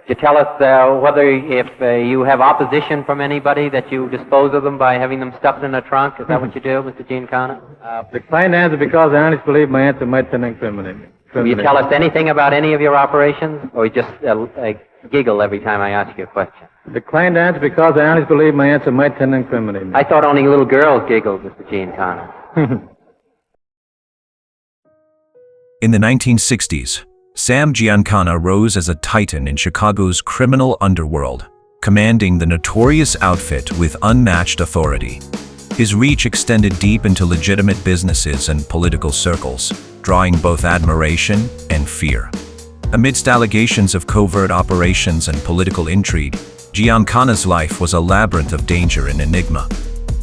You tell us whether if you have opposition from anybody that you dispose of them by having them stuffed in a trunk. Is that what you do, Mr. Giancana? Declined to answer because I honestly believe my answer might sound incriminating. Will you tell us anything about any of your operations, or you just giggle every time I ask you a question? Declined to answer because I honestly believe my answer might sound incriminating. I thought only little girls giggled, Mr. Giancana. In the 1960s, Sam Giancana rose as a titan in Chicago's criminal underworld, commanding the Notorious outfit with unmatched authority. His reach extended deep into legitimate businesses and political circles, drawing both admiration and fear. Amidst allegations of covert operations and political intrigue, Giancana's life was a labyrinth of danger and enigma.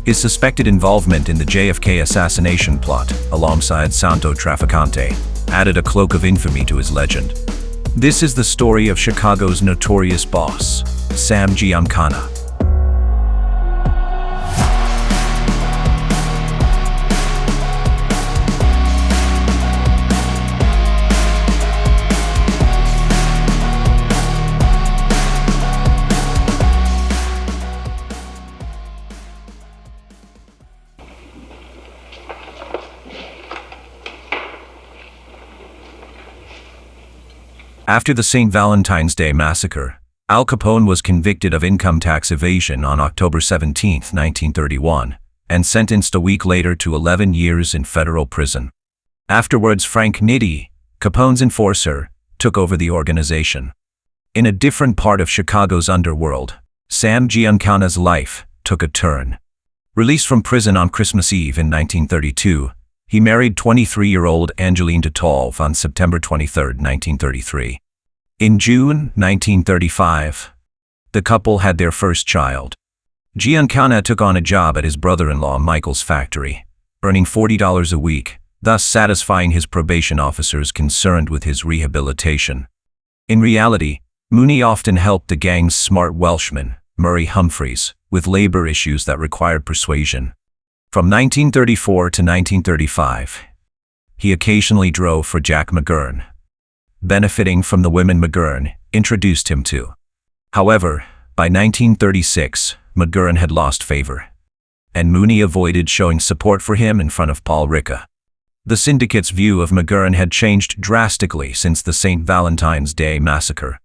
His suspected involvement in the JFK assassination plot, alongside Santo Trafficante, added a cloak of infamy to his legend. This is the story of Chicago's notorious boss, Sam Giancana. After the St. Valentine's Day massacre, Al Capone was convicted of income tax evasion on October 17, 1931, and sentenced a week later to 11 years in federal prison. Afterwards, Frank Nitti, Capone's enforcer, took over the organization. In a different part of Chicago's underworld, Sam Giancana's life took a turn. Released from prison on Christmas Eve in 1932, he married 23-year-old Angeline DeTolve on September 23, 1933. In June 1935, the couple had their first child. Giancana took on a job at his brother-in-law Michael's factory, earning $40 a week, thus satisfying his probation officers concerned with his rehabilitation. In reality, Mooney often helped the gang's smart Welshman, Murray Humphreys, with labor issues that required persuasion. From 1934 to 1935, he occasionally drove for Jack McGurn, benefiting from the women McGurn introduced him to. However, by 1936, McGurn had lost favor, and Mooney avoided showing support for him in front of Paul Ricca. The syndicate's view of McGurn had changed drastically since the St. Valentine's Day massacre.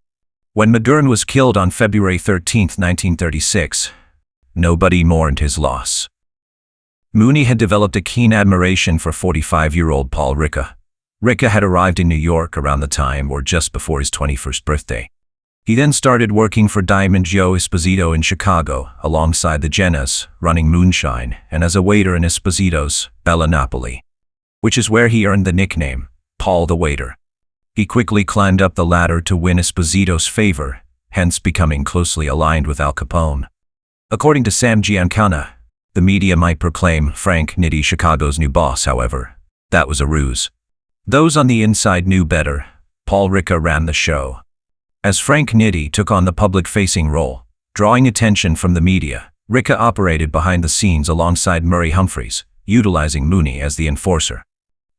When McGurn was killed on February 13, 1936, nobody mourned his loss. Mooney had developed a keen admiration for 45-year-old Paul Ricca. Ricca had arrived in New York around the time or just before his 21st birthday. He then started working for Diamond Joe Esposito in Chicago, alongside the Jennas, running moonshine, and as a waiter in Esposito's Bella Napoli, which is where he earned the nickname, Paul the Waiter. He quickly climbed up the ladder to win Esposito's favor, hence becoming closely aligned with Al Capone. According to Sam Giancana, the media might proclaim Frank Nitti Chicago's new boss. However, that was a ruse. Those on the inside knew better. Paul Ricca ran the show. As Frank Nitti took on the public-facing role, drawing attention from the media, Ricca operated behind the scenes alongside Murray Humphreys, utilizing Mooney as the enforcer.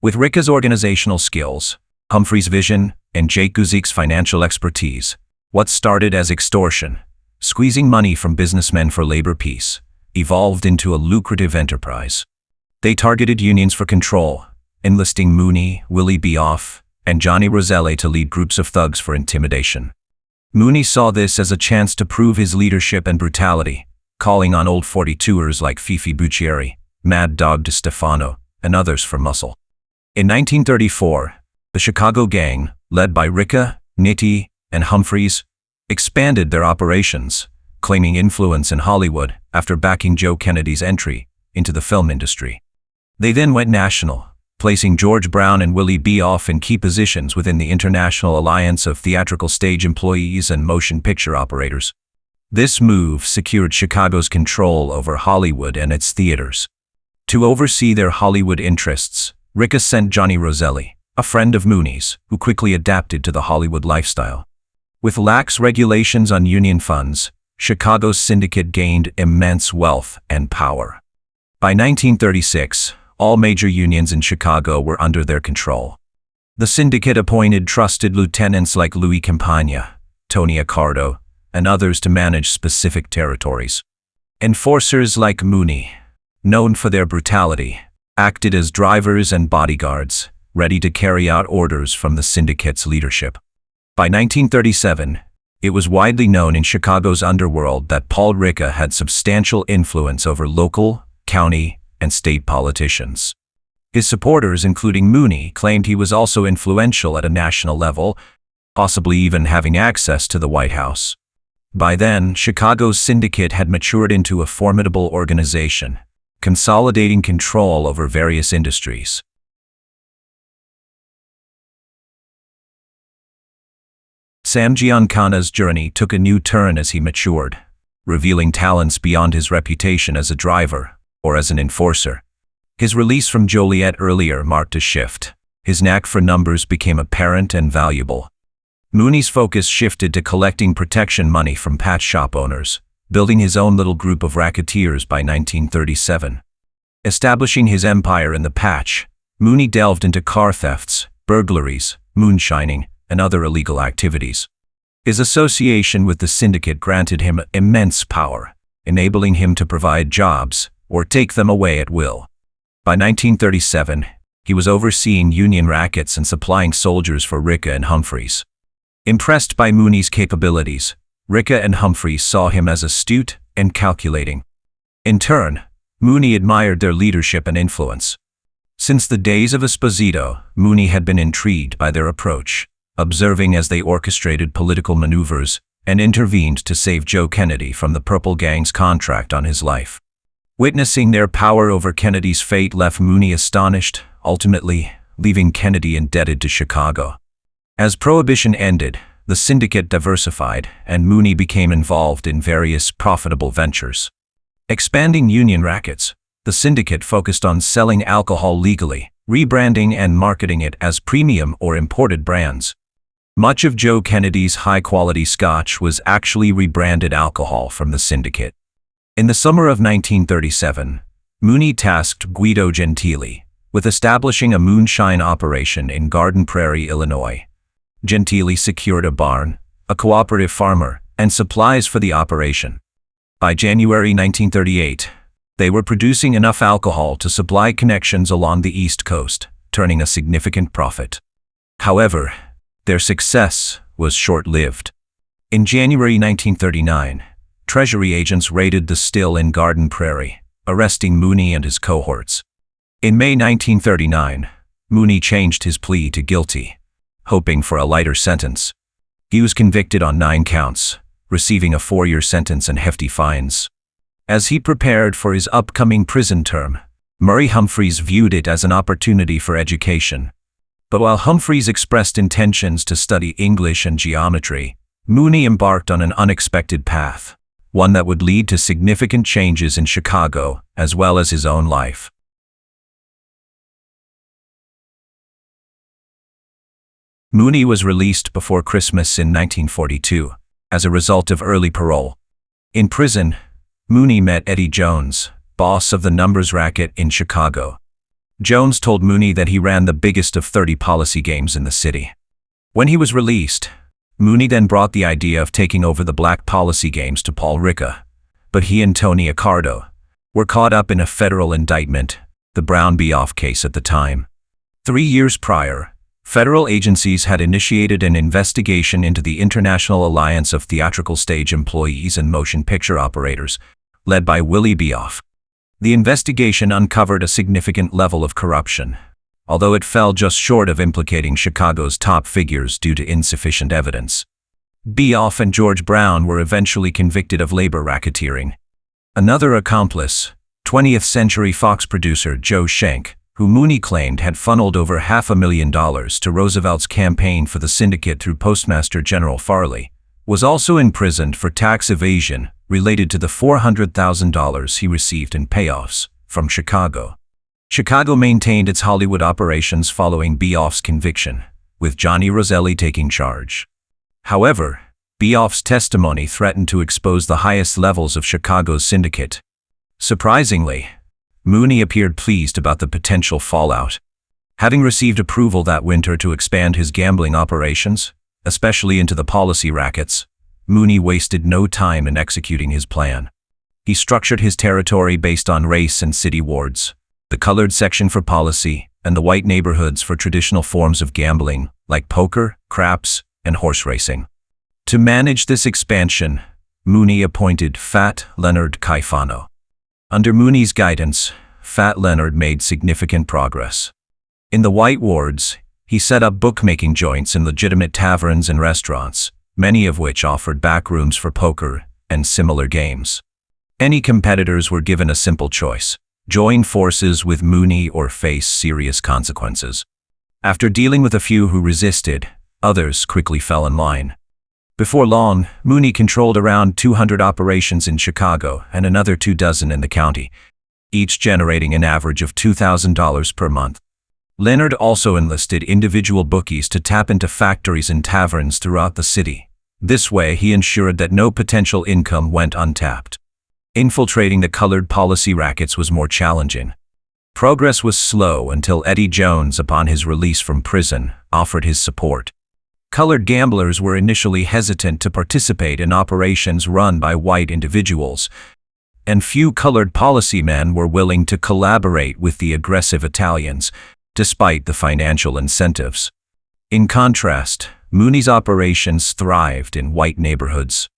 With Ricca's organizational skills, Humphreys' vision, and Jake Guzik's financial expertise, what started as extortion, squeezing money from businessmen for labor peace, evolved into a lucrative enterprise. They targeted unions for control, enlisting Mooney, Willie B. Off, and Johnny Roselli to lead groups of thugs for intimidation. Mooney saw this as a chance to prove his leadership and brutality, calling on old 42ers like Fifi Buccieri, Mad Dog DeStefano, and others for muscle. In 1934, the Chicago gang, led by Ricca, Nitti, and Humphreys, expanded their operations, claiming influence in Hollywood after backing Joe Kennedy's entry into the film industry. They then went national, placing George Brown and Willie B. Off in key positions within the International Alliance of Theatrical Stage Employees and Motion Picture Operators. This move secured Chicago's control over Hollywood and its theaters. To oversee their Hollywood interests, Ricca sent Johnny Roselli, a friend of Mooney's, who quickly adapted to the Hollywood lifestyle. With lax regulations on union funds, Chicago's syndicate gained immense wealth and power. By 1936, all major unions in Chicago were under their control. The syndicate appointed trusted lieutenants like Louis Campagna, Tony Accardo, and others to manage specific territories. Enforcers like Mooney, known for their brutality, acted as drivers and bodyguards, ready to carry out orders from the syndicate's leadership. By 1937, it was widely known in Chicago's underworld that Paul Ricca had substantial influence over local, county, and state politicians. His supporters, including Mooney, claimed he was also influential at a national level, possibly even having access to the White House. By then, Chicago's syndicate had matured into a formidable organization, consolidating control over various industries. Sam Giancana's journey took a new turn as he matured, revealing talents beyond his reputation as a driver or as an enforcer. His release from Joliet earlier marked a shift. His knack for numbers became apparent and valuable. Mooney's focus shifted to collecting protection money from patch shop owners, building his own little group of racketeers by 1937. Establishing his empire in the patch, Mooney delved into car thefts, burglaries, moonshining, and other illegal activities. His association with the syndicate granted him immense power, enabling him to provide jobs or take them away at will. By 1937, he was overseeing union rackets and supplying soldiers for Ricca and Humphreys. Impressed by Mooney's capabilities, Ricca and Humphreys saw him as astute and calculating. In turn, Mooney admired their leadership and influence. Since the days of Esposito, Mooney had been intrigued by their approach, observing as they orchestrated political maneuvers and intervened to save Joe Kennedy from the Purple Gang's contract on his life. Witnessing their power over Kennedy's fate left Mooney astonished, ultimately leaving Kennedy indebted to Chicago. As Prohibition ended, the syndicate diversified, and Mooney became involved in various profitable ventures. Expanding union rackets, the syndicate focused on selling alcohol legally, rebranding and marketing it as premium or imported brands. Much of Joe Kennedy's high-quality scotch was actually rebranded alcohol from the syndicate. In the summer of 1937, Mooney tasked Guido Gentili with establishing a moonshine operation in Garden Prairie, Illinois. Gentili secured a barn, a cooperative farmer, and supplies for the operation. By January 1938, they were producing enough alcohol to supply connections along the East Coast, turning a significant profit. However, their success was short-lived. In January 1939, Treasury agents raided the still in Garden Prairie, arresting Mooney and his cohorts. In May 1939, Mooney changed his plea to guilty, hoping for a lighter sentence. He was convicted on 9 counts, receiving a 4-year sentence and hefty fines. As he prepared for his upcoming prison term, Murray Humphreys viewed it as an opportunity for education. But while Humphreys expressed intentions to study English and geometry, Mooney embarked on an unexpected path, one that would lead to significant changes in Chicago as well as his own life. Mooney was released before Christmas in 1942 as a result of early parole. In prison, Mooney met Eddie Jones, boss of the numbers racket in Chicago. Jones told Mooney that he ran the biggest of 30 policy games in the city. When he was released, Mooney then brought the idea of taking over the black policy games to Paul Ricca, but he and Tony Accardo were caught up in a federal indictment, the Brown v. Off case at the time. 3 years prior, federal agencies had initiated an investigation into the International Alliance of Theatrical Stage Employees and Motion Picture Operators, led by Willie B. Off. The investigation uncovered a significant level of corruption, although it fell just short of implicating Chicago's top figures due to insufficient evidence. Beoff and George Brown were eventually convicted of labor racketeering. Another accomplice, 20th Century Fox producer Joe Schenck, who Mooney claimed had funneled over $500,000 to Roosevelt's campaign for the syndicate through Postmaster General Farley, was also imprisoned for tax evasion related to the $400,000 he received in payoffs from Chicago. Chicago maintained its Hollywood operations following Beoff's conviction, with Johnny Roselli taking charge. However, Beoff's testimony threatened to expose the highest levels of Chicago's syndicate. Surprisingly, Mooney appeared pleased about the potential fallout. Having received approval that winter to expand his gambling operations, especially into the policy rackets, Mooney wasted no time in executing his plan. He structured his territory based on race and city wards, the colored section for policy, and the white neighborhoods for traditional forms of gambling like poker, craps, and horse racing. To manage this expansion, Mooney appointed Fat Leonard Caifano. Under Mooney's guidance, Fat Leonard made significant progress. In the white wards, he set up bookmaking joints in legitimate taverns and restaurants, many of which offered back rooms for poker and similar games. Any competitors were given a simple choice: join forces with Mooney or face serious consequences. After dealing with a few who resisted, others quickly fell in line. Before long, Mooney controlled around 200 operations in Chicago and another 24 in the county, each generating an average of $2,000 per month. Leonard also enlisted individual bookies to tap into factories and taverns throughout the city. This way, he ensured that no potential income went untapped. Infiltrating the colored policy rackets was more challenging. Progress was slow until Eddie Jones, upon his release from prison, offered his support. Colored gamblers were initially hesitant to participate in operations run by white individuals, and few colored policymen were willing to collaborate with the aggressive Italians, despite the financial incentives. In contrast, Mooney's operations thrived in white neighborhoods.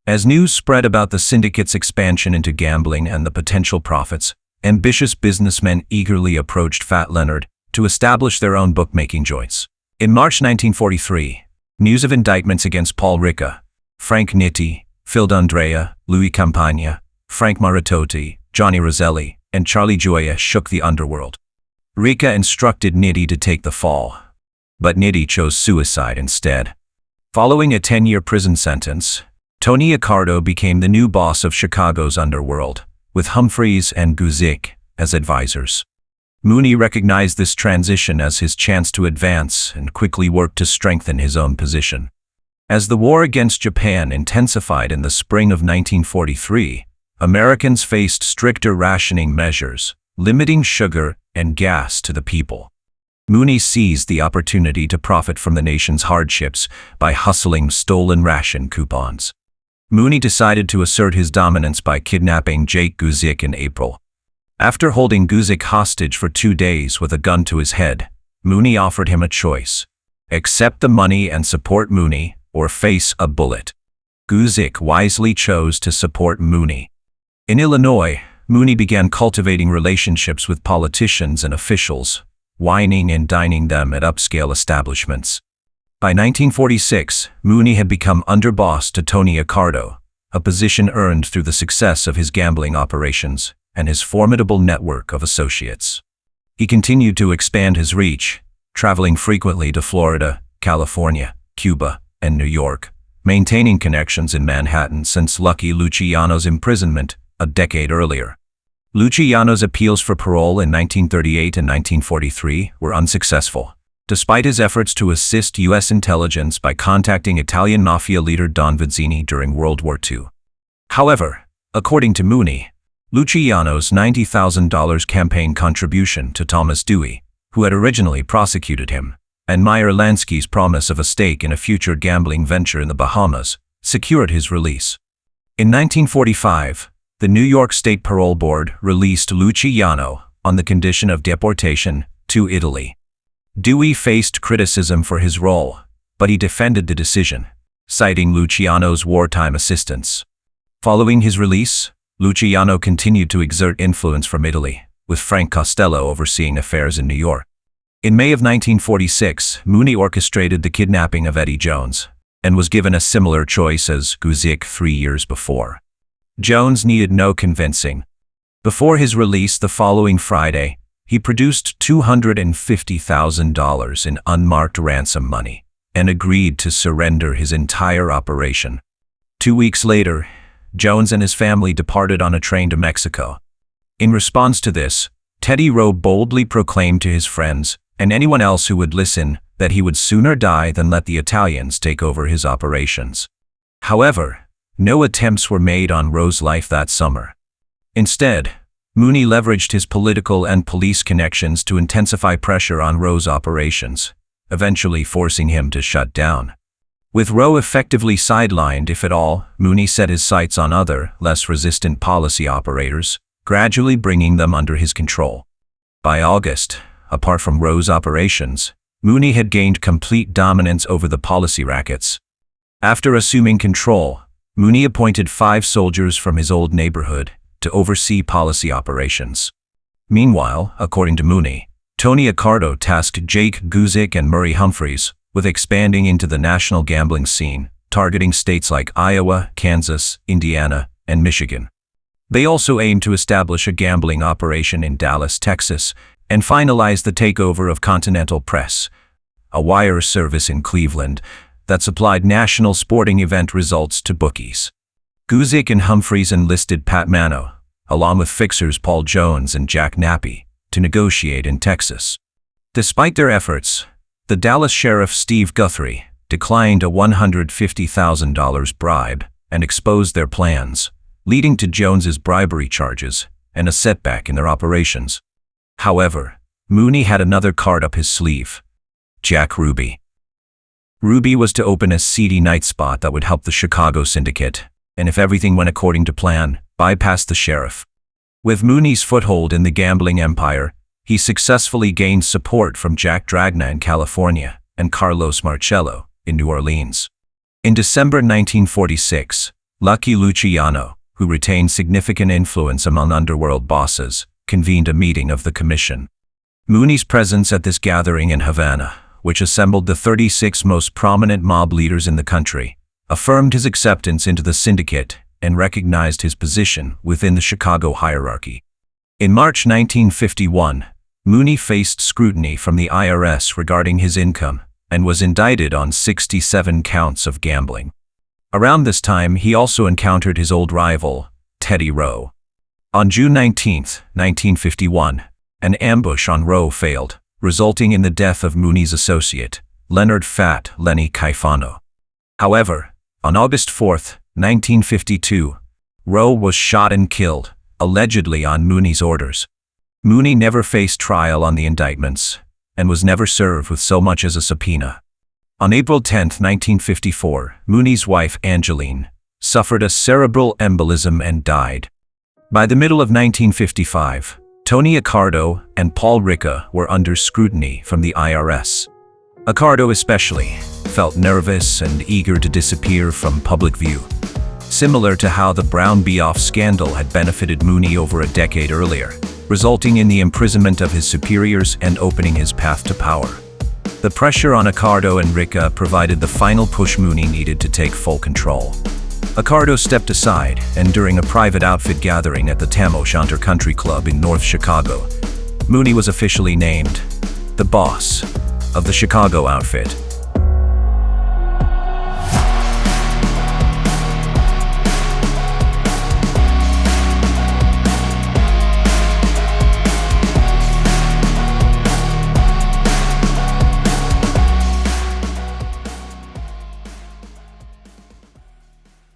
As news spread about the syndicate's expansion into gambling and the potential profits, ambitious businessmen eagerly approached Fat Leonard to establish their own bookmaking joints. In March 1943, news of indictments against Paul Ricca, Frank Nitti, Phil D'Andrea, Louis Campagna, Frank Maritotti, Johnny Roselli, and Charlie Gioia shook the underworld. Ricca instructed Nitti to take the fall, but Nitti chose suicide instead. Following a 10-year prison sentence, Tony Accardo became the new boss of Chicago's underworld, with Humphreys and Guzik as advisors. Mooney recognized this transition as his chance to advance and quickly worked to strengthen his own position. As the war against Japan intensified in the spring of 1943, Americans faced stricter rationing measures, limiting sugar and gas to the people. Mooney seized the opportunity to profit from the nation's hardships by hustling stolen ration coupons. Mooney decided to assert his dominance by kidnapping Jake Guzik in April. After holding Guzik hostage for 2 days with a gun to his head, Mooney offered him a choice: accept the money and support Mooney, or face a bullet. Guzik wisely chose to support Mooney. In Illinois, Mooney began cultivating relationships with politicians and officials, wining and dining them at upscale establishments. By 1946, Mooney had become underboss to Tony Accardo, a position earned through the success of his gambling operations and his formidable network of associates. He continued to expand his reach, traveling frequently to Florida, California, Cuba, and New York, maintaining connections in Manhattan since Lucky Luciano's imprisonment a decade earlier. Luciano's appeals for parole in 1938 and 1943 were unsuccessful, despite his efforts to assist U.S. intelligence by contacting Italian mafia leader Don Vizzini during World War II. However, according to Mooney, Luciano's $90,000 campaign contribution to Thomas Dewey, who had originally prosecuted him, and Meyer Lansky's promise of a stake in a future gambling venture in the Bahamas, secured his release. In 1945, the New York State Parole Board released Luciano on the condition of deportation to Italy. Dewey faced criticism for his role, but he defended the decision, citing Luciano's wartime assistance. Following his release, Luciano continued to exert influence from Italy, with Frank Costello overseeing affairs in New York. In May of 1946, Mooney orchestrated the kidnapping of Eddie Jones, and was given a similar choice as Guzik 3 years before. Jones needed no convincing. Before his release the following Friday, he produced $250,000 in unmarked ransom money, and agreed to surrender his entire operation. 2 weeks later, Jones and his family departed on a train to Mexico. In response to this, Teddy Rowe boldly proclaimed to his friends, and anyone else who would listen, that he would sooner die than let the Italians take over his operations. However, no attempts were made on Rowe's life that summer. Instead, Mooney leveraged his political and police connections to intensify pressure on Rowe's operations, eventually forcing him to shut down. With Rowe effectively sidelined, if at all, Mooney set his sights on other, less resistant policy operators, gradually bringing them under his control. By August, apart from Rowe's operations, Mooney had gained complete dominance over the policy rackets. After assuming control, Mooney appointed 5 soldiers from his old neighborhood to oversee policy operations. Meanwhile, according to Mooney, Tony Accardo tasked Jake Guzik and Murray Humphreys with expanding into the national gambling scene, targeting states like Iowa, Kansas, Indiana, and Michigan. They also aimed to establish a gambling operation in Dallas, Texas, and finalize the takeover of Continental Press, a wire service in Cleveland that supplied national sporting event results to bookies. Guzik and Humphreys enlisted Pat Mano, along with fixers Paul Jones and Jack Nappy, to negotiate in Texas. Despite their efforts, the Dallas sheriff Steve Guthrie declined a $150,000 bribe and exposed their plans, leading to Jones's bribery charges and a setback in their operations. However, Mooney had another card up his sleeve: Jack Ruby. Ruby was to open a seedy night spot that would help the Chicago syndicate, and if everything went according to plan, bypass the sheriff. With Mooney's foothold in the gambling empire, he successfully gained support from Jack Dragna in California and Carlos Marcello in New Orleans. In December 1946, Lucky Luciano, who retained significant influence among underworld bosses, convened a meeting of the commission. Mooney's presence at this gathering in Havana, which assembled the 36 most prominent mob leaders in the country, affirmed his acceptance into the syndicate and recognized his position within the Chicago hierarchy. In March 1951, Mooney faced scrutiny from the IRS regarding his income and was indicted on 67 counts of gambling. Around this time, he also encountered his old rival, Teddy Rowe. On June 19, 1951, an ambush on Rowe failed, resulting in the death of Mooney's associate, Leonard "Fat" Lenny Caifano. However, on August 4, 1952, Rowe was shot and killed, allegedly on Mooney's orders. Mooney never faced trial on the indictments and was never served with so much as a subpoena. On April 10, 1954, Mooney's wife, Angeline, suffered a cerebral embolism and died. By the middle of 1955, Tony Accardo and Paul Ricca were under scrutiny from the IRS. Accardo especially felt nervous and eager to disappear from public view, similar to how the Brown Beoff scandal had benefited Mooney over a decade earlier, resulting in the imprisonment of his superiors and opening his path to power. The pressure on Accardo and Ricca provided the final push Mooney needed to take full control. Accardo stepped aside, and during a private outfit gathering at the Tam O'Shanter Country Club in North Chicago, Mooney was officially named the boss of the Chicago outfit.